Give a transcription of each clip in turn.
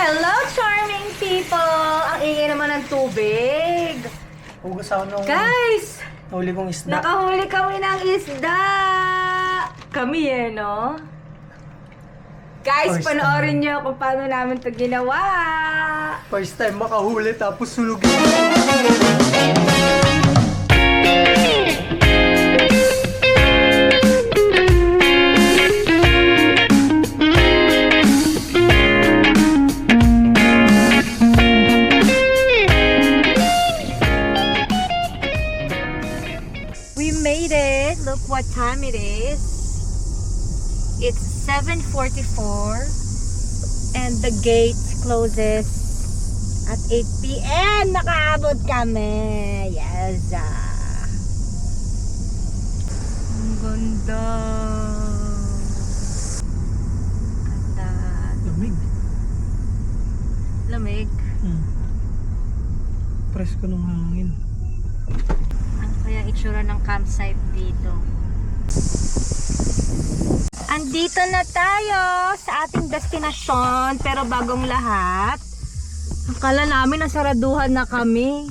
Hello, charming people! Ang ingay naman ng tubig. Hugas ako nung Guys! huli kong isda. Nakahuli kami ng isda! Kami no? Guys, First panoorin time. nyo kung paano namin ito ginawa. First time makahuli tapos sulugin. We made it. Look what time it is. It's 7:44 and the gate closes at 8 p.m. Nakaabot kami. Yes. Ang ganda. Ganda. Lamig. Lamig. Presko ng hangin. Ano kaya itsura ng campsite dito? Andito na tayo sa ating destinasyon, pero bagong lahat. Akala namin nasaraduhan na kami.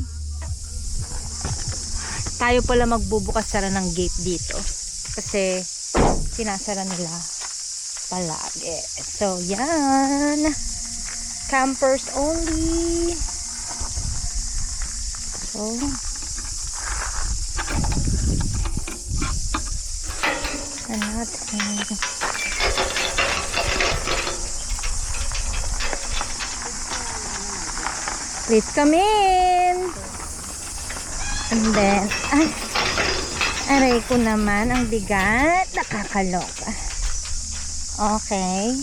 Tayo pala magbubukas-sara ng gate dito. Kasi sinasara nila palagi. So yan. Campers only. So natin. Please come in. And then, aray ko naman, ang bigat. Nakakaloka. Okay.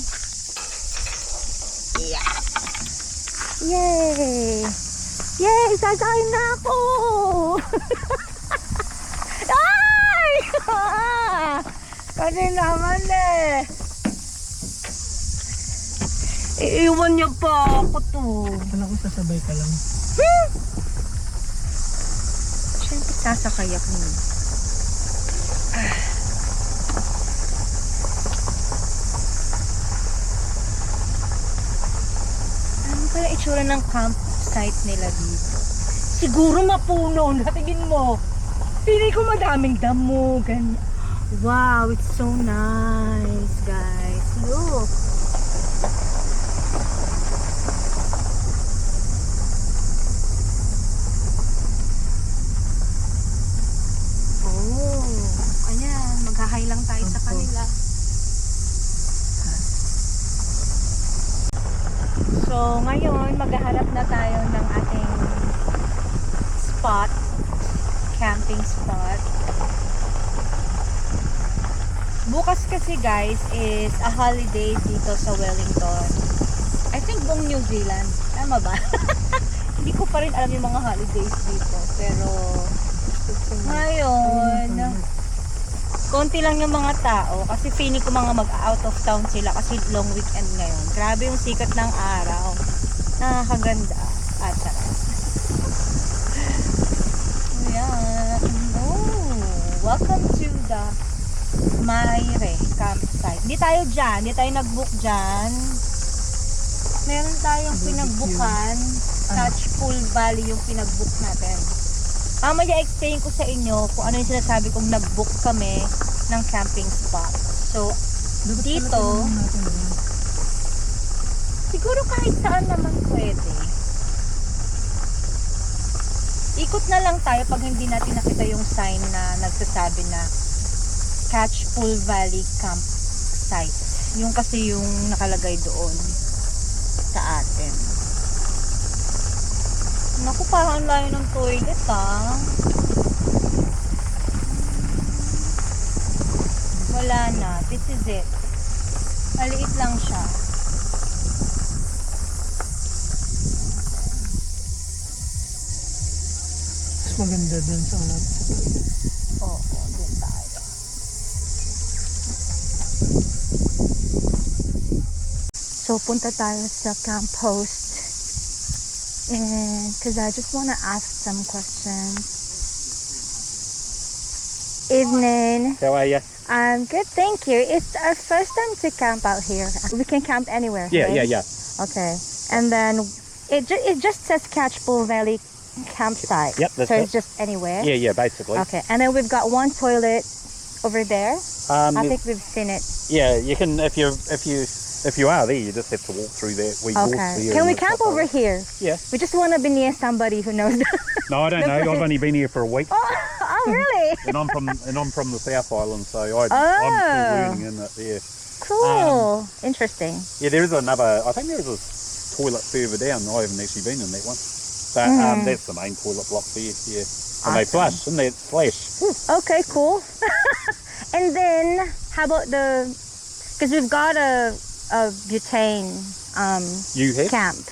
Yeah. Yay! Yay! Sasakay na ako! Ay! Kasi naman iiwan niyo pa ako to. Kala ko sasabay ka lang. Siyempre sasakay ako. Ano kaya itsura ng campsite nila dito? Siguro mapuno. Tingin mo. Pili ko madaming damo. Ganyan. Wow, it's so nice, guys. Look. Oh, ayan. Mag-hi lang tayo sa kanila. So, ngayon, maghahanap na tayo ng ating spot. Camping spot. Bukas kasi guys is a holiday dito sa Wellington. I think buong New Zealand. Tama ba? Hindi ko pa rin alam yung mga holidays dito. Pero ngayon, konti lang yung mga tao. Kasi feeling ko mga mag-out of town sila kasi long weekend ngayon. Grabe yung sikat ng araw. Nakakaganda. At sarap. Ayan. Oh, welcome to the Mayre campsite. Hindi tayo dyan. Hindi tayo nag-book dyan. Meron tayong pinag-bookan. Catchpool Valley yung pinag-book natin. Mamaya explain ko sa inyo kung ano yung sinasabi kong nag-book kami ng camping spot. So, dito, siguro kahit saan naman pwede. Ikot na lang tayo pag hindi natin nakita yung sign na nagsasabi na Catchpool Valley Campsite. Yung kasi yung nakalagay doon sa atin. Naku, parang ang layo ng toilet Wala na. This is it. Maliit lang siya. Mas maganda dun sa ulat. Oo, dun tayo. So, punta tayo sa camp host. And, because I just want to ask some questions. Evening. How are you? I'm good, thank you. It's our first time to camp out here. We can camp anywhere. Yeah, right? yeah, yeah. Okay. And then it just says Catchpole Valley campsite. Yep, that's so it. it's just anywhere. Yeah, basically. Okay, and then we've got one toilet over there. I think we've seen it. Yeah, you can if you are there, you just have to walk through there. We walk Okay. there. Can and we it's camp up over here? Yeah. We just want to be near somebody who knows. No, I don't know. I've only been here for a week, Oh, really? and I'm from the South Island, so I'm still learning in it there. Cool. Interesting. Yeah, there is another. I think there is a toilet further down. I haven't actually been in that one, but that's the main toilet block there. Yeah, and they flush, and they splash. Okay, cool. And then how about because we've got a butane You have? camp.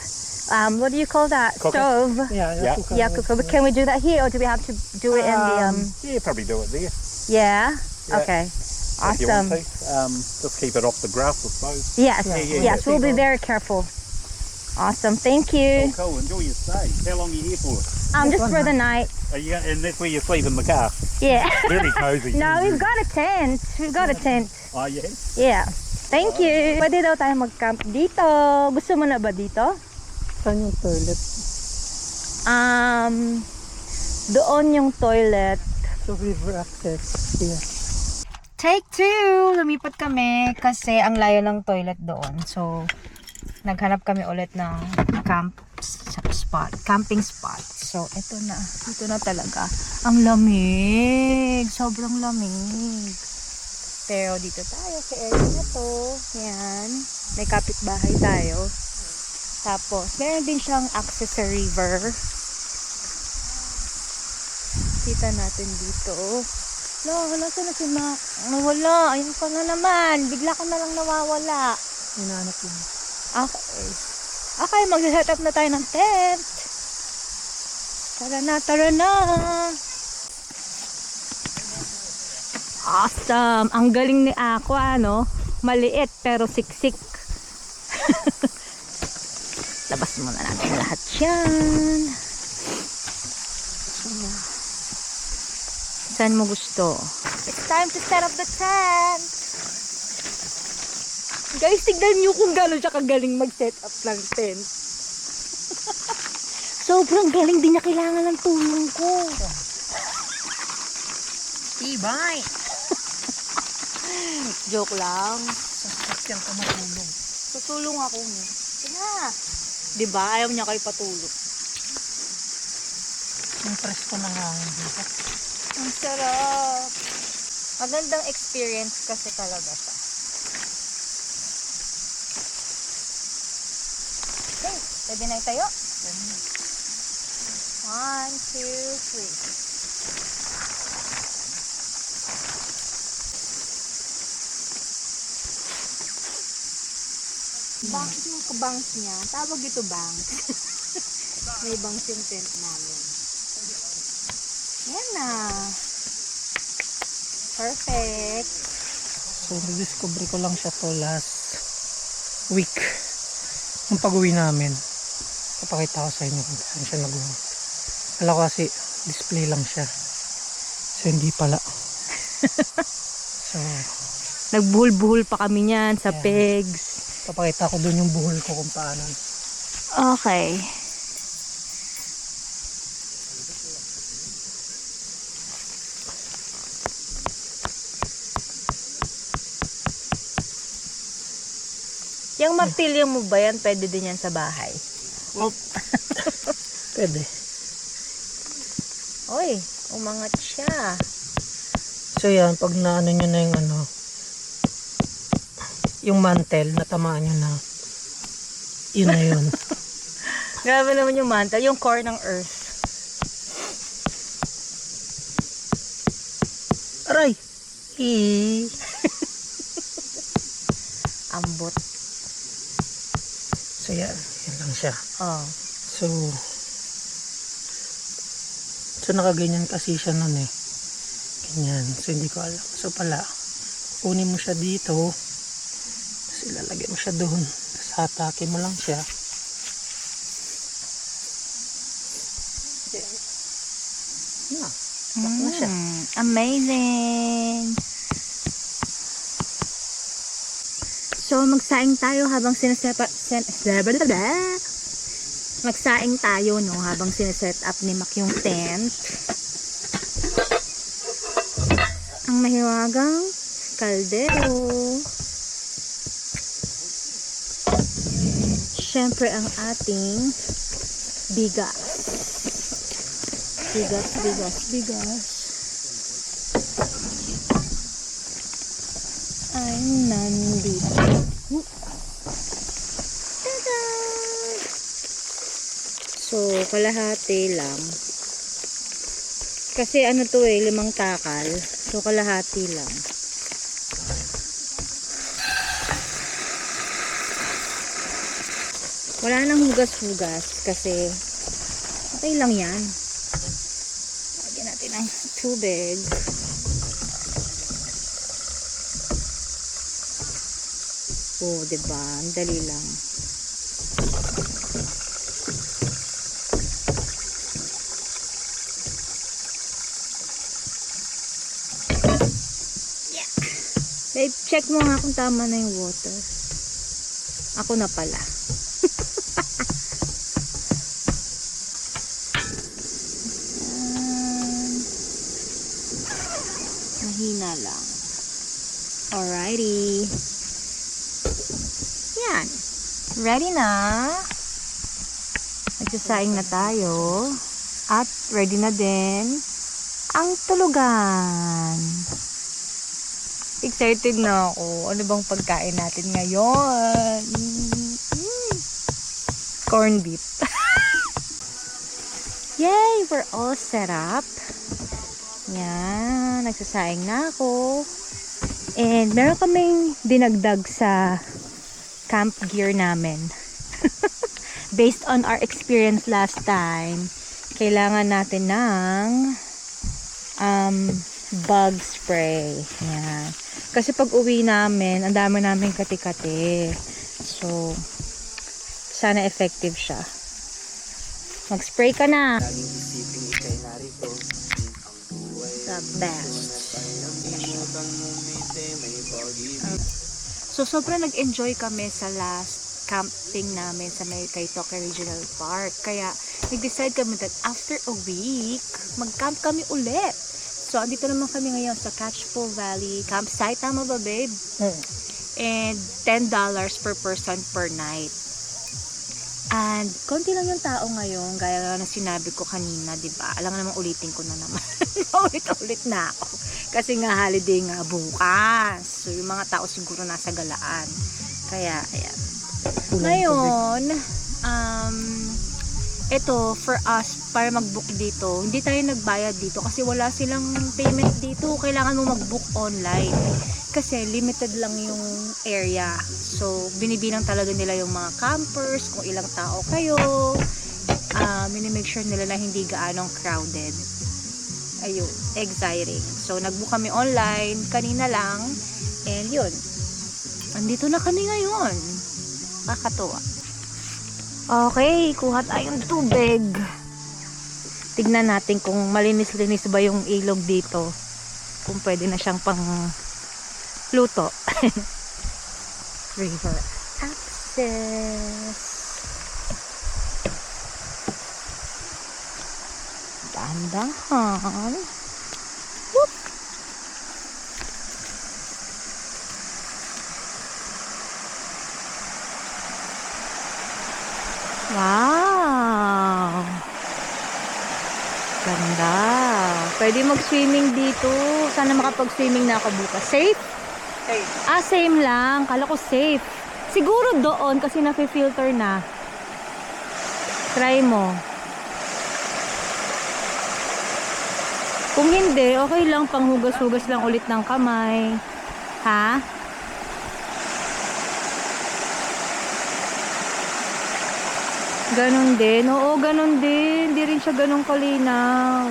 What do you call that? Cooker? Stove. Yeah. Yeah, cooker. But can we do that here, or do we have to do it in the Yeah, probably do it there. Yeah. Yeah. Okay. If you want Awesome. to. Just keep it off the grass, I suppose. Yes. Yeah, Yes. We'll be very careful. Awesome. Thank you. Cool. Enjoy your stay. How long are you here for? Just for the night. Are you, and that's where you sleep in the car. Yeah. Very cozy. No, we've got a tent. We've got a tent. Oh, yes. Yeah. Thank you. Pwede daw tayo mag-camp dito. Gusto mo na ba dito? Saan yung toilet? Doon yung toilet. So river access. Yeah. Take 2! Lumipat kami kasi ang layo ng toilet doon. So, naghanap kami ulit ng camping spot. So, ito na. Ito na talaga. Ang lamig. Sobrang lamig. Pero dito tayo sa area na to. Yan. May kapitbahay tayo. Tapos, meron din siyang access sa river. Kita natin dito. Wala na si Mac. Nawala. Ayun ka na naman. Bigla ka na lang nawawala. Hinahanap lang. Okay. Okay, mag-set up na tayo ng tent. Tara na, tara na. Awesome. Ang galing ni Aqua, no? Maliit pero siksik. Labas muna natin lahat yan. Saan mo gusto? It's time to set up the tent. Guys, tignan nyo kung gano'n siya kagaling mag-set up ng tent. Sobrang galing, din niya kailangan ng tulong ko. Tibay. Joke lang. Sasakyan ka matulog. Tutulong ako. Sige. Diba? Ayaw niya kayo patulog. Yung presko ng hangin dito. Ang sarap. Magandang experience kasi talaga siya. Okay, pwede na tayo? 1, 2, 3. Banks yung kabangs niya. Tawag ito banks. May banks yung tent namin. Yan na. Perfect. So, na-discover ko lang siya to last week. Nung pag-uwi namin, papakita ko sa inyo kung saan siya nag-uwi. Alam ko kasi, display lang siya. So, hindi pala. So, Nagbuhol-buhol pa kami niyan sa Yeah. pigs. papakita ko dun yung buhol ko kung paano. Okay. Yung martilyo mo ba yan? Pwede din yan sa bahay. Pwede. Oy, umangat siya. So, yan, pag naano nyo na yung yung mantle, natamaan nyo na, yun na yun. Grabe naman yung mantle, yung core ng earth. Aray! Ambot. So, yan lang siya. Oh. So nakaganyan kasi siya nun eh. Ganyan. So, hindi ko alam. So, pala, kunin mo siya dito. Tapos ilalagay mo siya doon. Tapos hatake mo lang siya. Yeah. Bak na siya. Amazing. So, magsaing tayo habang magsaing tayo, no, habang sineset up ni Mac yung tent. Ang mahiwagang kaldero. Siyempre, ang ating bigas. Bigas. Ay, nandito. Tada! So, kalahati lang. Kasi ano to 5 takal. So, kalahati lang. Wala nang hugas-hugas kasi okay lang yan. Lagyan natin ng tubig. Oh, diba? Ang dali lang. Yeah. Babe, check mo nga kung tama na yung water. Ako na pala. Mahina lang. Alrighty. Yan. Ready na. Nagsasaing na tayo. At ready na din ang tulugan. Excited na ako. Ano bang pagkain natin ngayon? Corn beef. Yay! We're all set up. Yan. Nagsasaing na ako. And meron kaming dinagdag sa camp gear namin. Based on our experience last time, kailangan natin ng bug spray. Yan. Kasi pag uwi namin, ang dami namin kati-kati. So, sana effective siya. Mag-spray ka na. The best. So, sobrang nag-enjoy kami sa last camping namin sa may Kaitoke Regional Park. Kaya, nag-decide kami that after a week, mag-camp kami ulit. So, andito naman kami ngayon sa Catchpole Valley campsite. Tama ba, babe? And $10 per person per night. And, konti lang yung tao ngayon, gaya nga ng sinabi ko kanina, diba? Alam nga naman, ulitin ko na naman. Ulit na ako. Kasi nga, holiday nga bukas. So, yung mga tao siguro nasa galaan. Kaya, ayan. Ngayon, ito, for us, para mag-book dito, hindi tayo nagbayad dito kasi wala silang payment dito. Kailangan mo mag-book online. Kasi limited lang yung area. So, binibilang talaga nila yung mga campers, kung ilang tao kayo. Minimake sure nila na hindi gaanong crowded. Ayun, exciting. So, nag-book kami online kanina lang. And yun, andito na kami ngayon. Nakakatuwa. Okay, kuha tayong tubig. Tignan natin kung malinis-linis ba yung ilog dito. Kung pwede na siyang pang luto. River access. Dahan-dahan. Whoop. Wow. Ganda. Pwede mag-swimming dito. Sana makapag-swimming na ako bukas. Safe? Same lang. Kala ko safe. Siguro doon kasi nafe-filter na. Try mo. Kung hindi, okay lang. Panghugas-hugas lang ulit ng kamay. Ha? Ganon din. Oo, ganon din. Hindi rin siya ganong kalinaw.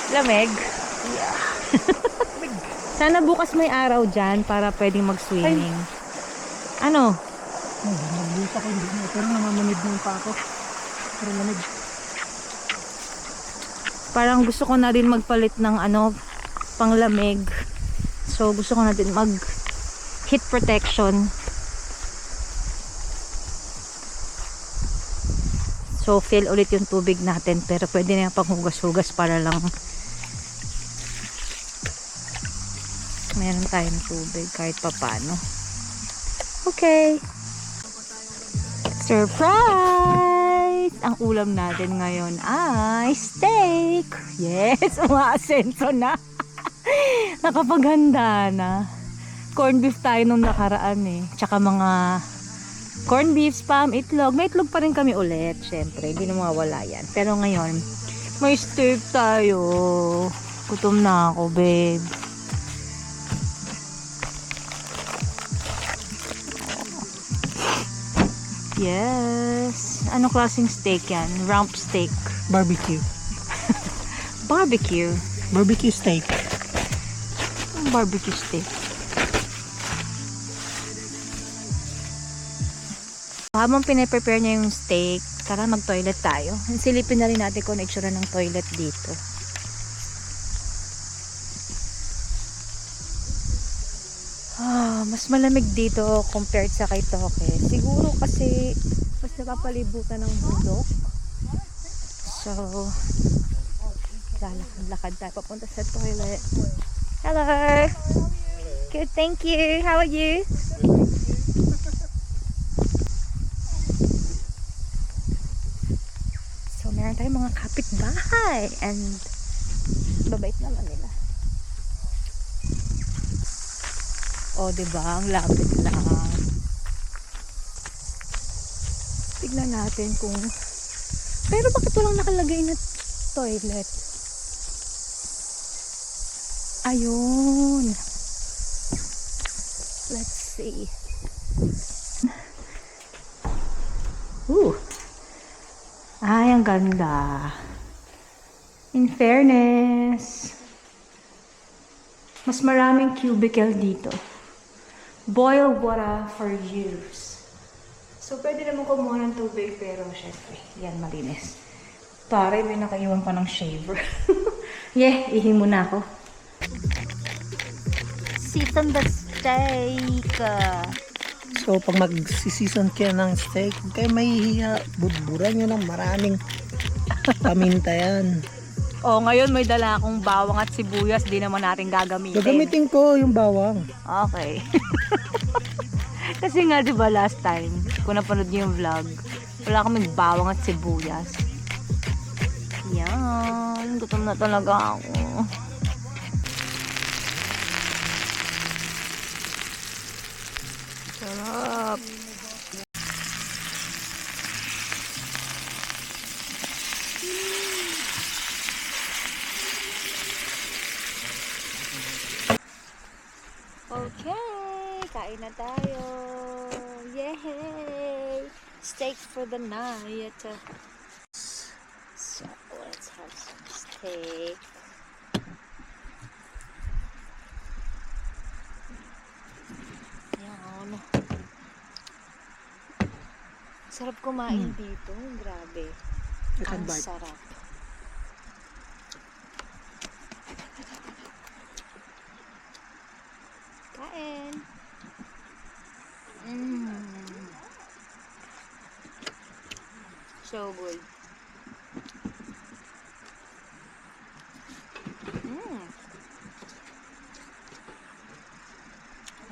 Lamig? Yeah. Sana bukas may araw dyan para pwedeng mag-swimming. Ano? Nagbusa ko hindi. Pero namamanid mo pa ako. Pero lamig. Parang gusto ko na din magpalit ng ano, panglamig. So gusto ko na din mag heat protection. So fill ulit yung tubig natin, pero pwede na yung panghugas-hugas para lang meron tayong tubig kahit papano. Okay. Surprise! Ang ulam natin ngayon ay steak. Yes, umaasenso na. Nakapaghanda na. Corned beef tayo nung nakaraan eh. Tsaka mga corned beef, spam, itlog. May itlog pa rin kami ulit. Syempre, hindi na mawawala yan. Pero ngayon, may steak tayo. Gutom na ako, babe. Yes. Anong klaseng steak yan? Rump steak. Barbecue. Barbecue. Barbecue steak. Barbecue steak. Habang pinaprepare niya yung steak, tara mag-toilet tayo. Silipin na rin natin kung itsura ng toilet dito. Mas malamig dito compared sa kay Toke. Siguro kasi mas napapalibutan ng bundok. So, lalakad tayo papunta sa toilet. Hello! Good, thank you. How are you? So, meron tayong mga kapitbahay and babait naman nila. O, diba? Ang lapit lang. Tignan natin kung... Pero bakit walang nakalagay na toilet? Ayun. Let's see. Ay, ang ganda. In fairness, mas maraming cubicle dito. Boil water for use. So, pwede naman kumuha ng tubig, pero syempre, yan malinis. Pare, may nakaiwan pa ng shaver. Yeah, ihi muna ako. Season the steak. So, pag mag-season kayo ng steak, huwag kayo mahihiya. Budburan nyo ng maraming paminta yan. Oh, ngayon may dala akong bawang at sibuyas, di naman natin gagamitin. Gagamitin ko yung bawang. Okay. Kasi nga, di ba last time, kung napanood niyo yung vlog, wala kaming bawang at sibuyas. Yan. Gutom na talaga ako. Sarap. Okay, kain na tayo. Yay! Steak for the night. So, let's have some steak. Yan. Sarap kumain dito. Grabe. Ang sarap. Kain. So good.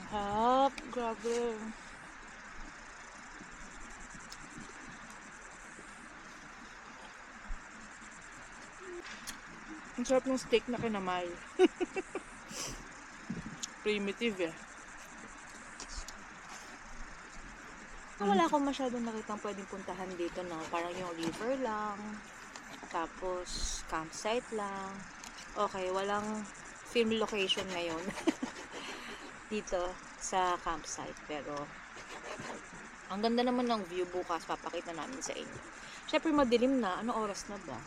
Sarap. Grabe. Ang sarap ng steak na kinamay. Primitive eh. Wala akong masyadong nakitang pwedeng puntahan dito, no? Parang yung river lang. Tapos, campsite lang. Okay, walang film location ngayon. Dito sa campsite. Pero, ang ganda naman ng view bukas. Papakita namin sa inyo. Siyempre, madilim na. Ano oras na ba?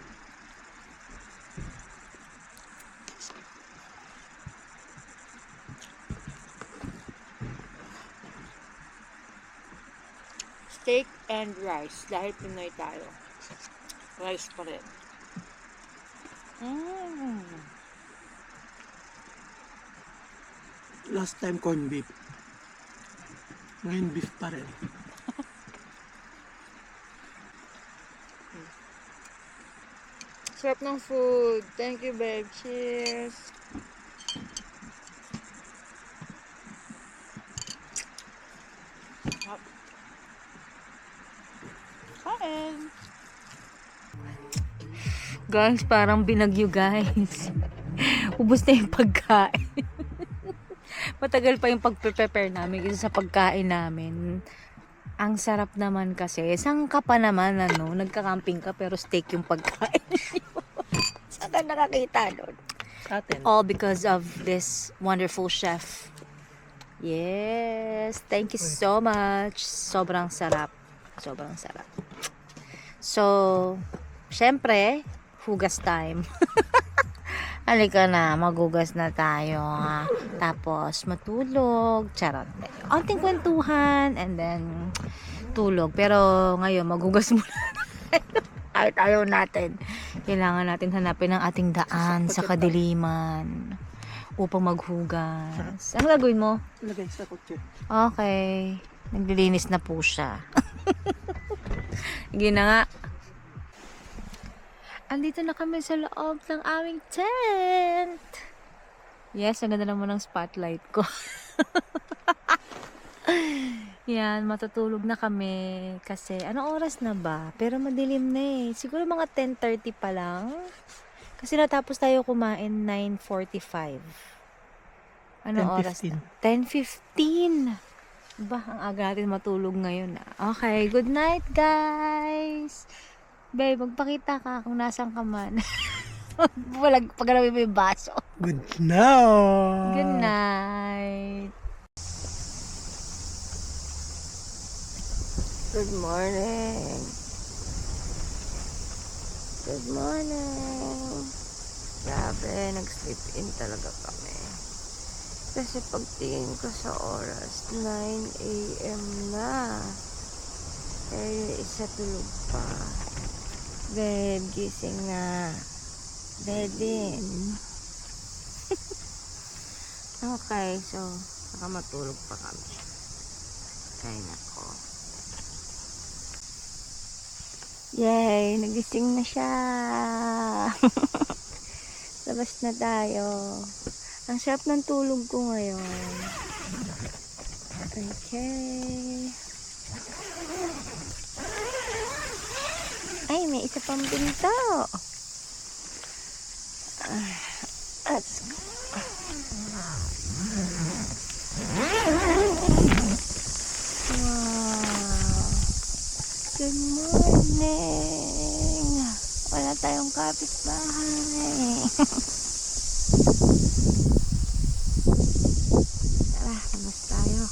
Steak and rice. Dahil Pinoy tayo. Rice pa rin. Mm. Last time corn beef. Ngayon beef pa rin. Sarap ng food. Thank you, babe. Cheers. Kain. Guys, parang binagyo, guys. Ubus na yung pagkain. Matagal pa yung pag-prepare namin kasi sa pagkain namin. Ang sarap naman kasi. Saan ka pa naman, ano? Nagka-camping ka pero steak yung pagkain. Saan ka nakakita nun? Sa atin. All because of this wonderful chef. Yes. Thank you so much. Sobrang sarap. Sobrang sarap. So, syempre, hugas time. Halika na, magugas na tayo. Tapos, matulog. Charot. Onting kwentuhan. And then, tulog. Pero, ngayon, magugas muna tayo. Kahit ayaw natin. Kailangan natin hanapin ang ating daan sa kadiliman. Upang maghugas. Ano gagawin mo? Lagay sa kotse. Okay. Naglilinis na po siya. Sige na nga. Andito na kami sa loob ng aming tent. Yes, ang ganda naman ng spotlight ko. Yan, matutulog na kami. Kasi, anong oras na ba? Pero madilim na eh. Siguro mga 10:30 pa lang. Kasi natapos tayo kumain 9:45. Anong oras na? 10:15. Ba, ang aga natin matulog ngayon. Okay, good night guys. Babe, magpakita ka kung nasan ka man. Paggalawin mo yung baso. Good night. Good night. Good morning. Good morning. Grabe, nag-sleep in talaga kami. Kasi pagtingin ko sa oras, 9 a.m. na. Eh, isa tulog pa. Babe, gising na. Baby. Okay, so, saka matulog pa kami. Kain ako. Yay! Nagising na siya! Labas na tayo. Ang sarap ng tulog ko ngayon. Okay. Ay, may isa pang pinto. Let's go. Wow. Good morning. Wala tayong kapitbahay. Tara, labas tayo.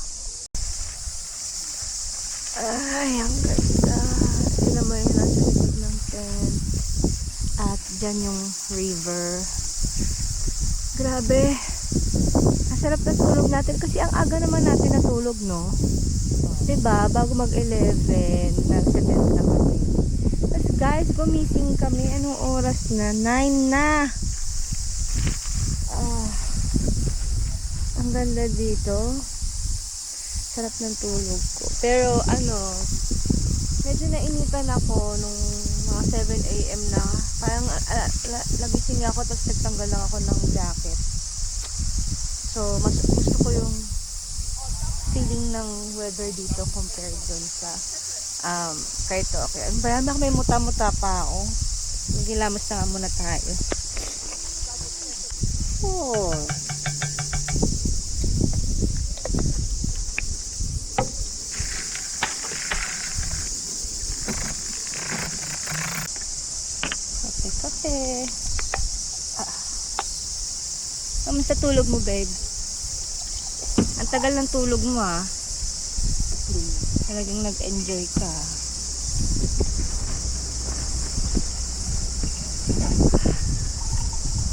Ay, ang ganda. Sila mo yung nasa likod ng tent. At dyan yung river. Grabe. Ang sarap na tulog natin. Kasi ang aga naman natin natulog, no? Diba? Bago mag-11, nasa tent na kami. Tapos guys, gumising kami. Anong oras na? 9 na. Ang ganda dito. Sarap ng tulog ko. Pero medyo nainitan ako nung mga 7 a.m. na. Parang nagising ako tapos nagtanggal lang ako ng jacket. So, mas gusto ko yung feeling ng weather dito compared dun sa kahit okay. Marami may muta-muta pa ako. Magilamos na nga muna tayo. Oh. Kape. Kamusta tulog mo, babe? Ang tagal ng tulog mo, ah. Talagang nag-enjoy ka.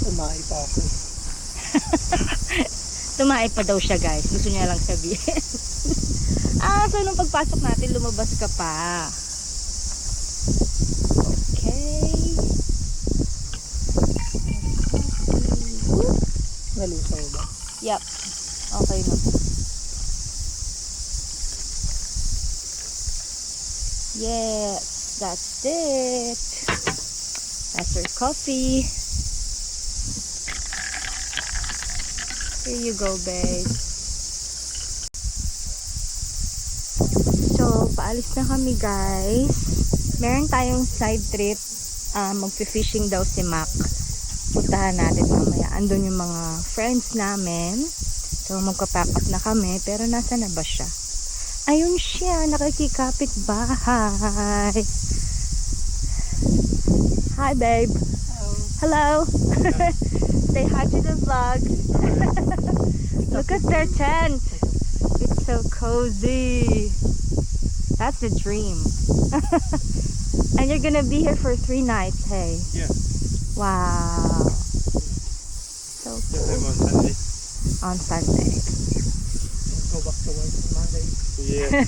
Tumahay pa ako. Tumahay pa daw siya, guys. Gusto niya lang sabihin. So nung pagpasok natin, lumabas ka pa. Okay. Nalusaw ba? Yep. Okay na. Yes, that's it. That's your coffee. Here you go, babe. So, paalis na kami, guys. Meron tayong side trip. Magfi-fishing daw si Mac. Puntahan natin mamaya. Andun yung mga friends namin. So, magka-pack up na kami. Pero nasa na ba siya? Ayun siya. Nakikikapit bahay. Hi, babe. Hello. Say hi to the vlog. Look at their tent. It's so cozy. That's the dream. And you're gonna be here for 3 nights, hey? Yeah. Wow. So cool. On Sunday. On Sunday. Go back to work on Monday. Yeah.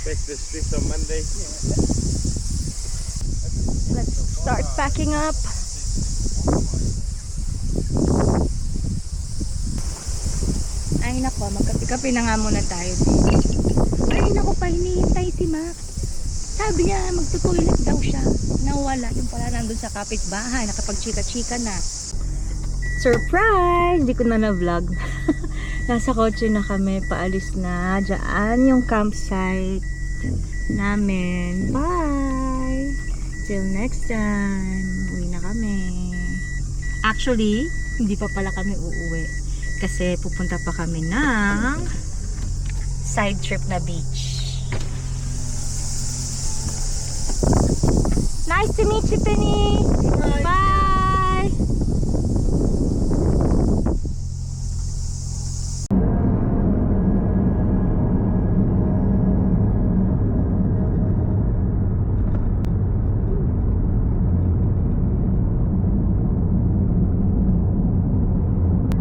Back to the streets on Monday. Let's start packing up. Ay nako, magkape-kape na nga muna tayo dito. Ay nako, pa hinihintay si Mac. Sabi niya magtutoilet daw siya. Nawala yung pala nandun sa kapitbahay. Nakapag-chika-chika na. Surprise! Hindi ko na na-vlog. Nasa kotse na kami. Paalis na. Diyan yung campsite namin. Bye! Till next time. Uwi na kami. Actually, hindi pa pala kami uuwi. Kasi pupunta pa kami ng side trip na beach. Nice to meet you, Penny. Bye.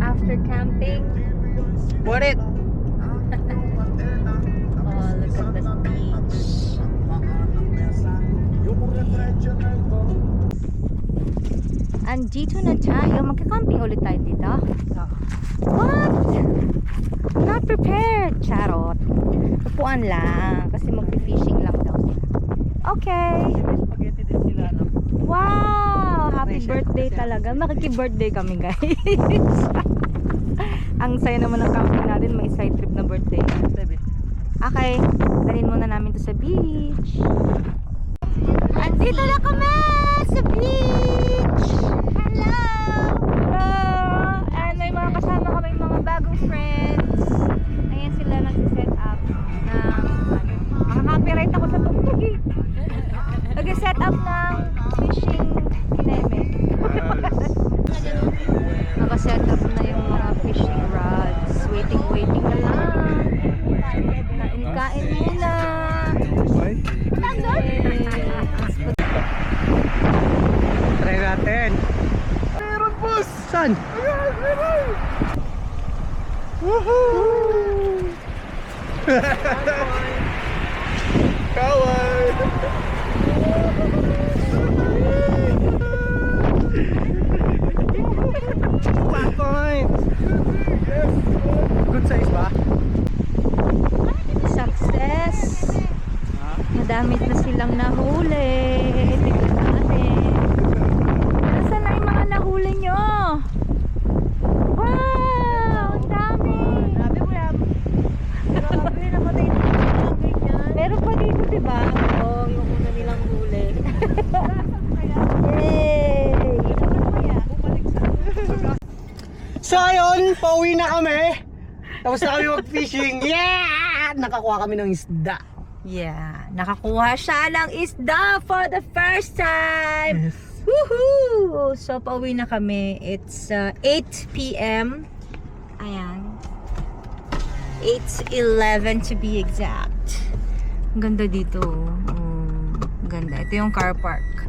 After camping, What it? oh, look at the beach. Andito na tayo. Magka-camping ulit tayo dito. What? I'm not prepared. Charot. Upuan lang. Kasi mag-fishing lang daw sila. Okay. Spaghetti din sila, no? Wow! Happy Pressure birthday kasi talaga. Makiki-birthday kami, guys. Ang saya naman ng camping natin. May side trip na birthday. Okay. Dalhin muna namin to sa beach. Andito na kami sa beach! Hello! Hello! And may mga kasama kami mga bagong friends. Ayan sila nag-set up ng makaka-copyright ako sa tugtog eh. Nag-set up ng fishing kineme. Naka-set up na yung mga fishing rods. Waiting na lang. Kain muna. Try natin. Meron, boss! Saan? Woohoo! Kawai! One point! Good size ba? Success! Madami na silang nahuli. Tignan natin. Nasaan na yung mga nahuli nyo? Wow! Ang dami! Grabe mo yan. Grabe, namatay na yung ganyan. Meron pa dito, diba? Oo, yung una nilang huli. Yay! So ayun, pauwi na kami. Tapos na kami mag-fishing. Yeah! Nakakuha kami ng isda. Yeah, nakakuha siya ng isda for the first time. Yes. Woohoo! So, pauwi na kami. It's 8 p.m. Ayan. 8:11 to be exact. Ang ganda dito. Oh, ganda. Ito yung car park.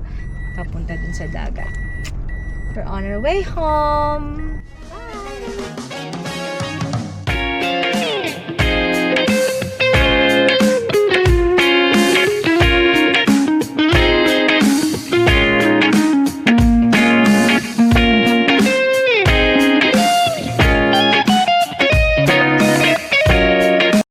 Papunta dun sa dagat. We're on our way home. Bye!